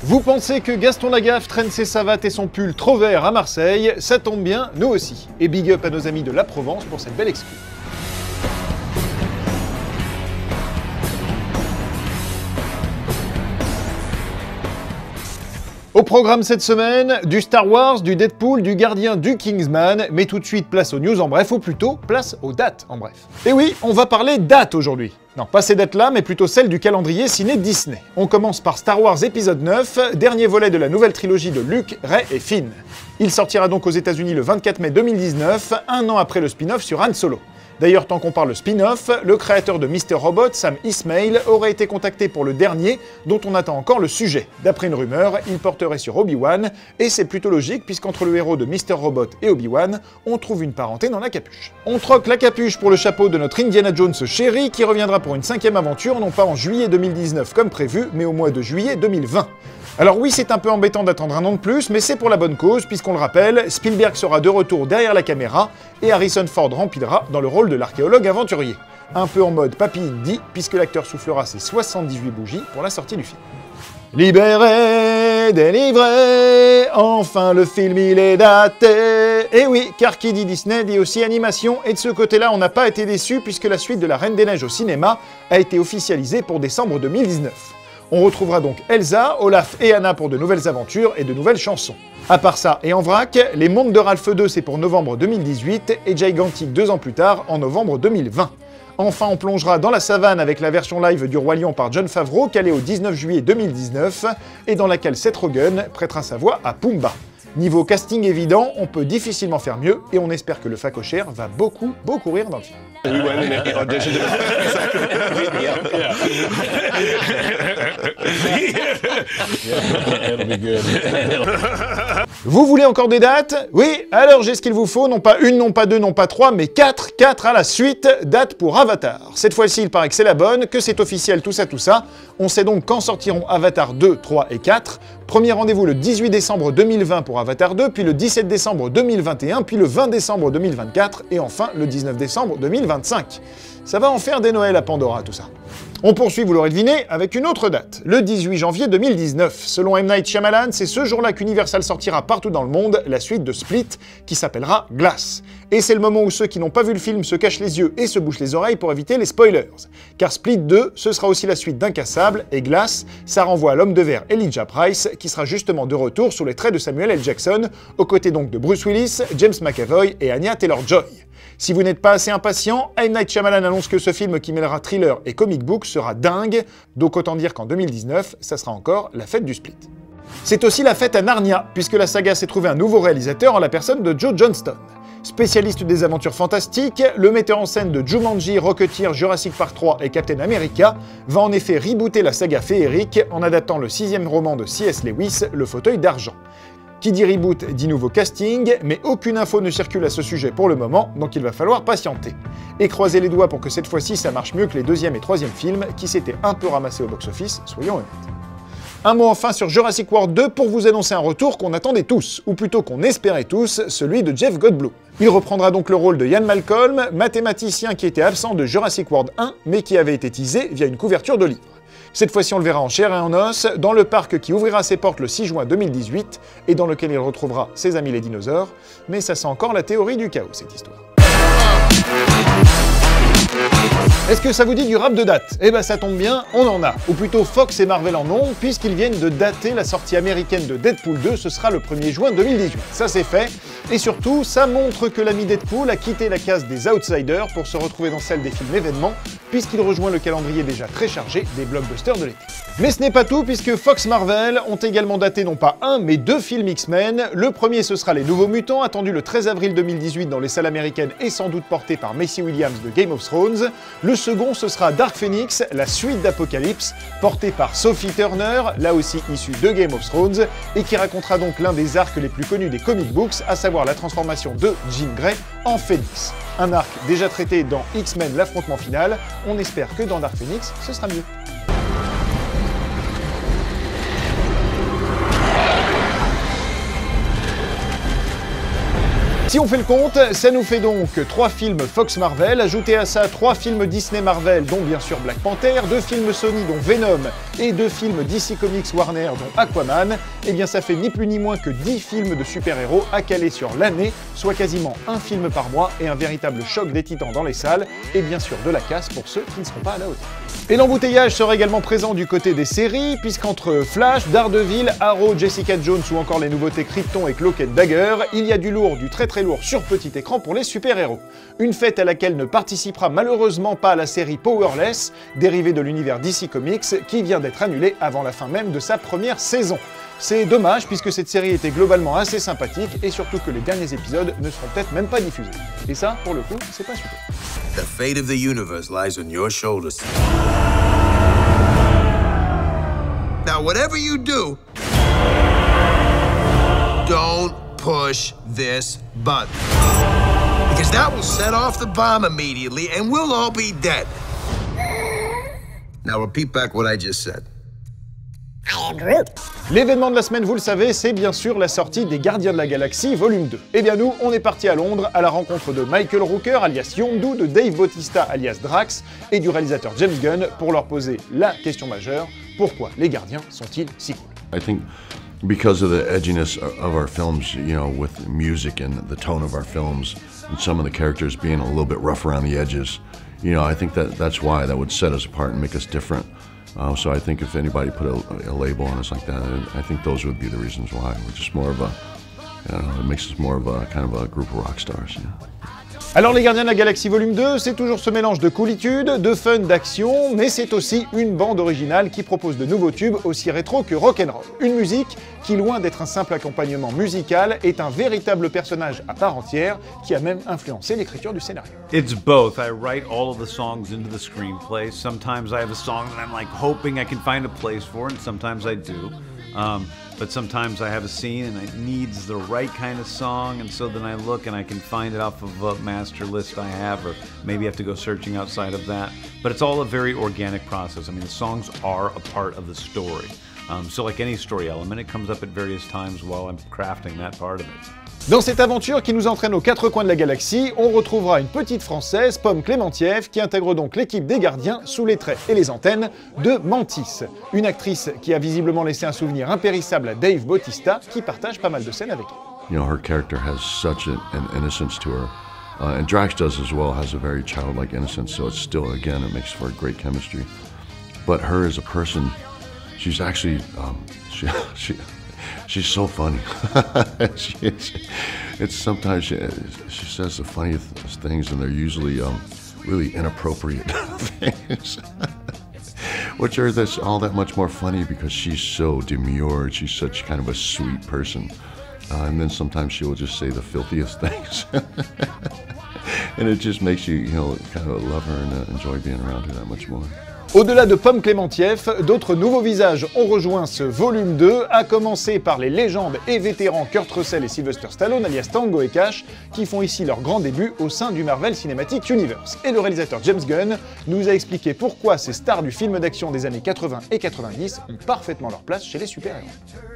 Vous pensez que Gaston Lagaffe traîne ses savates et son pull trop vert à Marseille? Ça tombe bien, nous aussi. Et big up à nos amis de la Provence pour cette belle excuse. Au programme cette semaine, du Star Wars, du Deadpool, du Gardien, du Kingsman, mais tout de suite place aux news en bref, ou plutôt place aux dates en bref. Et oui, on va parler dates aujourd'hui. Non, pas ces dates-là, mais plutôt celles du calendrier ciné Disney. On commence par Star Wars épisode 9, dernier volet de la nouvelle trilogie de Luke, Rey et Finn. Il sortira donc aux États-Unis le 24 mai 2019, un an après le spin-off sur Han Solo. D'ailleurs, tant qu'on parle spin-off, le créateur de Mr. Robot, Sam Esmail, aurait été contacté pour le dernier, dont on attend encore le sujet. D'après une rumeur, il porterait sur Obi-Wan, et c'est plutôt logique puisqu'entre le héros de Mr. Robot et Obi-Wan, on trouve une parenté dans la capuche. On troque la capuche pour le chapeau de notre Indiana Jones chéri, qui reviendra pour une 5e aventure, non pas en juillet 2019 comme prévu, mais au mois de juillet 2020. Alors oui, c'est un peu embêtant d'attendre un an de plus, mais c'est pour la bonne cause, puisqu'on le rappelle, Spielberg sera de retour derrière la caméra, et Harrison Ford remplira dans le rôle de l'archéologue aventurier. Un peu en mode Papy Indy, puisque l'acteur soufflera ses 78 bougies pour la sortie du film. Libéré, délivré, enfin le film il est daté. Et oui, car qui dit Disney dit aussi animation, et de ce côté-là on n'a pas été déçus, puisque la suite de La Reine des Neiges au cinéma a été officialisée pour décembre 2019. On retrouvera donc Elsa, Olaf et Anna pour de nouvelles aventures et de nouvelles chansons. À part ça, et en vrac, Les Mondes de Ralph 2 c'est pour novembre 2018 et Gigantic 2 ans plus tard, en novembre 2020. Enfin, on plongera dans la savane avec la version live du Roi Lion par Jon Favreau, calée au 19 juillet 2019, et dans laquelle Seth Rogen prêtera sa voix à Pumba. Niveau casting évident, on peut difficilement faire mieux, et on espère que le facochère va beaucoup rire dans le film. Vous voulez encore des dates? Oui, alors j'ai ce qu'il vous faut, non pas une, non pas deux, non pas trois, mais quatre à la suite, date pour Avatar. Cette fois-ci, il paraît que c'est la bonne, que c'est officiel, tout ça. On sait donc quand sortiront Avatar 2, 3 et 4. Premier rendez-vous le 18 décembre 2020 pour Avatar 2, puis le 17 décembre 2021, puis le 20 décembre 2024, et enfin le 19 décembre 2025. Ça va en faire des Noëls à Pandora, tout ça. On poursuit, vous l'aurez deviné, avec une autre date, le 18 janvier 2019. Selon M. Night Shyamalan, c'est ce jour-là qu'Universal sortira partout dans le monde la suite de Split, qui s'appellera Glass. Et c'est le moment où ceux qui n'ont pas vu le film se cachent les yeux et se bouchent les oreilles pour éviter les spoilers. Car Split 2, ce sera aussi la suite d'Incassable, et Glass, ça renvoie à l'homme de verre Elijah Price, qui sera justement de retour sous les traits de Samuel L. Jackson, aux côtés donc de Bruce Willis, James McAvoy et Anya Taylor-Joy. Si vous n'êtes pas assez impatient, M. Night Shyamalan annonce que ce film qui mêlera thriller et comic book sera dingue, donc autant dire qu'en 2019, ça sera encore la fête du Split. C'est aussi la fête à Narnia, puisque la saga s'est trouvé un nouveau réalisateur en la personne de Joe Johnston. Spécialiste des aventures fantastiques, le metteur en scène de Jumanji, Rocketeer, Jurassic Park 3 et Captain America va en effet rebooter la saga féerique en adaptant le 6e roman de C.S. Lewis, Le Fauteuil d'Argent. Qui dit reboot dit nouveau casting, mais aucune info ne circule à ce sujet pour le moment, donc il va falloir patienter. Et croiser les doigts pour que cette fois-ci ça marche mieux que les 2e et 3e films qui s'étaient un peu ramassés au box-office, soyons honnêtes. Un mot enfin sur Jurassic World 2 pour vous annoncer un retour qu'on attendait tous, ou plutôt qu'on espérait tous, celui de Jeff Goldblum. Il reprendra donc le rôle de Ian Malcolm, mathématicien qui était absent de Jurassic World 1, mais qui avait été teasé via une couverture de livre. Cette fois-ci, on le verra en chair et en os, dans le parc qui ouvrira ses portes le 6 juin 2018, et dans lequel il retrouvera ses amis les dinosaures, mais ça sent encore la théorie du chaos, cette histoire. Est-ce que ça vous dit du rap de date? Eh ben ça tombe bien, on en a. Ou plutôt Fox et Marvel en ont, puisqu'ils viennent de dater la sortie américaine de Deadpool 2, ce sera le 1er juin 2018. Ça c'est fait. Et surtout, ça montre que l'ami Deadpool a quitté la case des outsiders pour se retrouver dans celle des films événements, puisqu'il rejoint le calendrier déjà très chargé des blockbusters de l'été. Mais ce n'est pas tout, puisque Fox Marvel ont également daté non pas un, mais 2 films X-Men. Le premier, ce sera Les Nouveaux Mutants, attendu le 13 avril 2018 dans les salles américaines et sans doute porté par Macy Williams de Game of Thrones. Le second, ce sera Dark Phoenix, la suite d'Apocalypse, portée par Sophie Turner, là aussi issue de Game of Thrones, et qui racontera donc l'un des arcs les plus connus des comic books, à savoir la transformation de Jean Grey en Phoenix. Un arc déjà traité dans X-Men l'affrontement final, on espère que dans Dark Phoenix, ce sera mieux. Si on fait le compte, ça nous fait donc 3 films Fox Marvel, ajoutez à ça 3 films Disney Marvel, dont bien sûr Black Panther, 2 films Sony, dont Venom, et 2 films DC Comics Warner, dont Aquaman, et bien ça fait ni plus ni moins que 10 films de super-héros à caler sur l'année, soit quasiment un film par mois, et un véritable choc des titans dans les salles, et bien sûr de la casse pour ceux qui ne seront pas à la hauteur. Et l'embouteillage sera également présent du côté des séries, puisqu'entre Flash, Daredevil, Arrow, Jessica Jones ou encore les nouveautés Krypton et Cloak and Dagger, il y a du lourd, du très lourd sur petit écran pour les super-héros. Une fête à laquelle ne participera malheureusement pas la série Powerless, dérivée de l'univers DC Comics, qui vient d'être annulée avant la fin même de sa première saison. C'est dommage puisque cette série était globalement assez sympathique et surtout que les derniers épisodes ne seront peut-être même pas diffusés. Et ça, pour le coup, c'est pas super. The fate of the universe lies on your shoulders. Now, whatever you do, don't push this button. Because that will set off the bomb immediately and we'll all be dead. Now repeat back what I just said. L'événement de la semaine, vous le savez, c'est bien sûr la sortie des Gardiens de la Galaxie volume 2. Eh bien nous, on est parti à Londres à la rencontre de Michael Rooker alias Yondu, de Dave Bautista alias Drax et du réalisateur James Gunn pour leur poser la question majeure, pourquoi les Gardiens sont-ils si cool? I think because of the edginess of our films, you know, with the music and the tone of our films, and some of the characters being a little bit rough around the edges, you know, I think that's why that would set us apart and make us different. So I think if anybody put a label on us like that, I think those would be the reasons why. We're just more of a, I don't know, it makes us more of a kind of a group of rock stars, you know. Alors les Gardiens de la Galaxie volume 2, c'est toujours ce mélange de coolitude, de fun, d'action, mais c'est aussi une bande originale qui propose de nouveaux tubes aussi rétro que rock'n'roll. Une musique qui, loin d'être un simple accompagnement musical, est un véritable personnage à part entière qui a même influencé l'écriture du scénario. It's both. I write all of the songs into the screenplay. Sometimes I have a song that I'm like hoping I can find a place for, and sometimes I do. But sometimes I have a scene and it needs the right kind of song, and so then I look and I can find it off of a master list I have, or maybe I have to go searching outside of that. But it's all a very organic process. I mean, the songs are a part of the story. So like any story element, it comes up at various times while I'm crafting that part of it. Dans cette aventure qui nous entraîne aux 4 coins de la galaxie, on retrouvera une petite Française, Pomme Clémentieff, qui intègre donc l'équipe des Gardiens sous les traits et les antennes de Mantis, une actrice qui a visiblement laissé un souvenir impérissable à Dave Bautista, qui partage pas mal de scènes avec elle. You know, her character has such an innocence to her, and Drax does as well, has a very childlike innocence, so it's still, again, it makes for a great chemistry. But her as a person, she's actually, she's so funny. It's sometimes she says the funniest things, and they're usually really inappropriate things, which are all that much more funny because she's so demure. She's such kind of a sweet person, and then sometimes she will just say the filthiest things, and it just makes you, you know, kind of love her and enjoy being around her that much more. Au-delà de Pomme Clémentieff, d'autres nouveaux visages ont rejoint ce volume 2, à commencer par les légendes et vétérans Kurt Russell et Sylvester Stallone, alias Tango et Cash, qui font ici leur grand début au sein du Marvel Cinematic Universe. Et le réalisateur James Gunn nous a expliqué pourquoi ces stars du film d'action des années 80 et 90 ont parfaitement leur place chez les super-héros.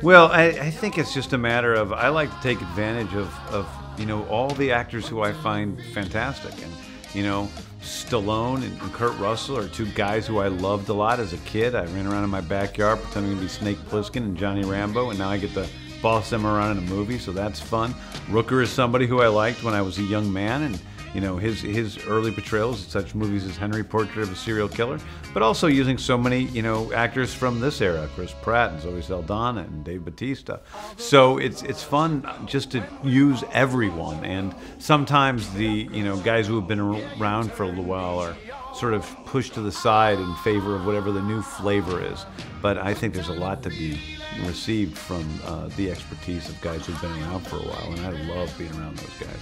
Well, I think it's just a matter of, I like to take advantage of you know, all the actors who I find fantastic. And, you know, Stallone and Kurt Russell are two guys who I loved a lot as a kid. I ran around in my backyard pretending to be Snake Plissken and Johnny Rambo, and now I get to boss them around in a movie, so that's fun. Rooker is somebody who I liked when I was a young man, and you know, his early portrayals in such movies as Henry, Portrait of a Serial Killer, but also using so many, you know, actors from this era, Chris Pratt and Zoe Saldana and Dave Bautista. So it's fun just to use everyone, and sometimes the, you know, guys who have been around for a little while are sort of pushed to the side in favor of whatever the new flavor is. But I think there's a lot to be received from the expertise of guys who've been around for a while, and I love being around those guys.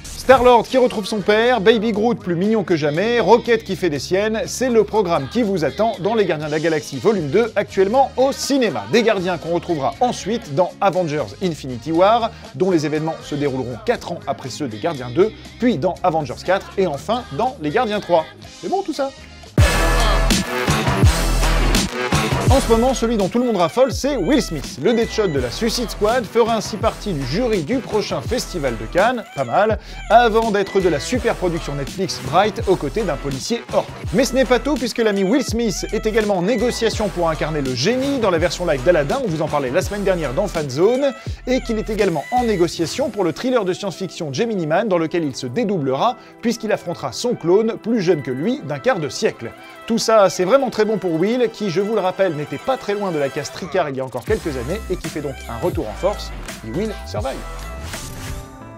Star-Lord qui retrouve son père, Baby Groot plus mignon que jamais, Rocket qui fait des siennes, c'est le programme qui vous attend dans Les Gardiens de la Galaxie volume 2, actuellement au cinéma. Des gardiens qu'on retrouvera ensuite dans Avengers Infinity War, dont les événements se dérouleront 4 ans après ceux des Gardiens 2, puis dans Avengers 4 et enfin dans Les Gardiens 3. C'est bon tout ça ? En ce moment, celui dont tout le monde raffole, c'est Will Smith. Le Deadshot de la Suicide Squad fera ainsi partie du jury du prochain festival de Cannes, pas mal, avant d'être de la super production Netflix Bright aux côtés d'un policier orc. Mais ce n'est pas tout, puisque l'ami Will Smith est également en négociation pour incarner le génie dans la version live d'Aladdin, on vous en parlait la semaine dernière dans Fanzone, et qu'il est également en négociation pour le thriller de science-fiction Gemini Man, dans lequel il se dédoublera, puisqu'il affrontera son clone, plus jeune que lui, d'un quart de siècle. Tout ça, c'est vraiment très bon pour Will, qui, je vous le rappelle, n'était pas très loin de la case Tricard il y a encore quelques années, et qui fait donc un retour en force, et Will survive.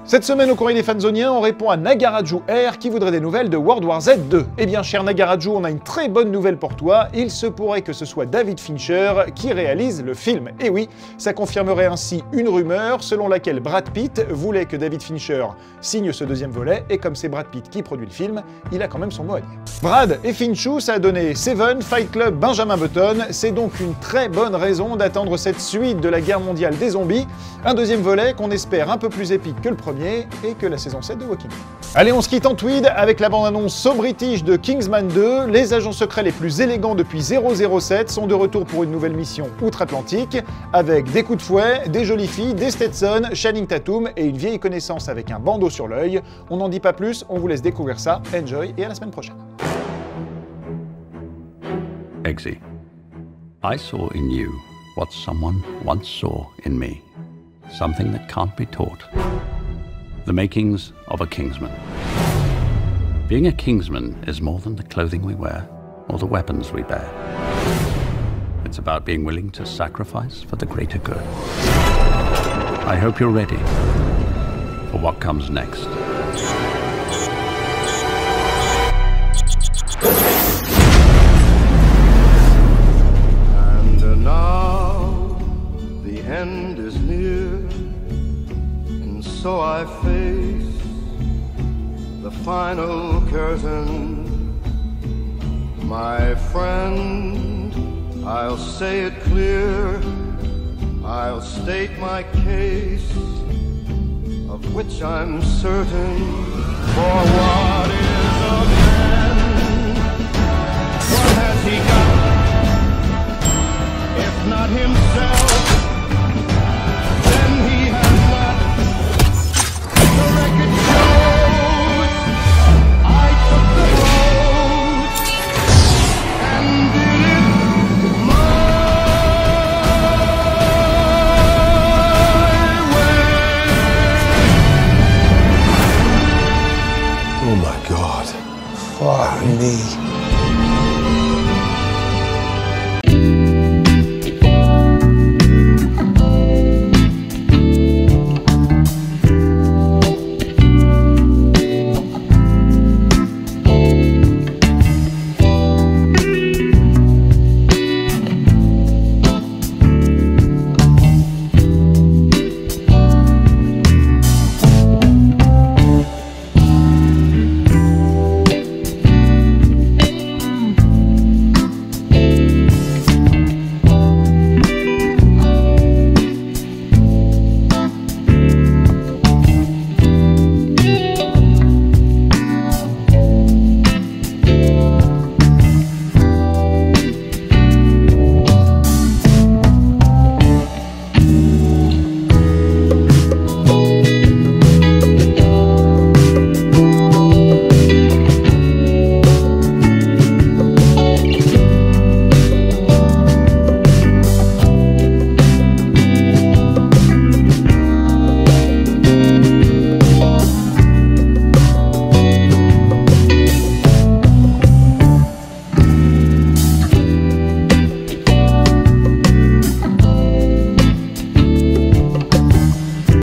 Cette semaine au courrier des fanzoniens, on répond à Nagaraju R qui voudrait des nouvelles de World War Z 2. Eh bien cher Nagaraju, on a une très bonne nouvelle pour toi, il se pourrait que ce soit David Fincher qui réalise le film. Et oui, ça confirmerait ainsi une rumeur selon laquelle Brad Pitt voulait que David Fincher signe ce deuxième volet, et comme c'est Brad Pitt qui produit le film, il a quand même son mot à dire. Brad et Finchu, ça a donné Seven, Fight Club, Benjamin Button, c'est donc une très bonne raison d'attendre cette suite de la guerre mondiale des zombies, un deuxième volet qu'on espère un peu plus épique que le premier, et que la saison 7 de Walking Dead. Allez, on se quitte en tweed avec la bande-annonce So British de Kingsman 2. Les agents secrets les plus élégants depuis 007 sont de retour pour une nouvelle mission outre-Atlantique, avec des coups de fouet, des jolies filles, des Stetson, Channing Tatum et une vieille connaissance avec un bandeau sur l'œil. On n'en dit pas plus, on vous laisse découvrir ça. Enjoy et à la semaine prochaine. Eggsy, I saw in you what someone once saw in me. Something that can't be taught. The makings of a Kingsman. Being a Kingsman is more than the clothing we wear or the weapons we bear. It's about being willing to sacrifice for the greater good. I hope you're ready for what comes next. And now the end is near. So I face the final curtain. My friend, I'll say it clear, I'll state my case, of which I'm certain. For what is a man? What has he got, if not himself?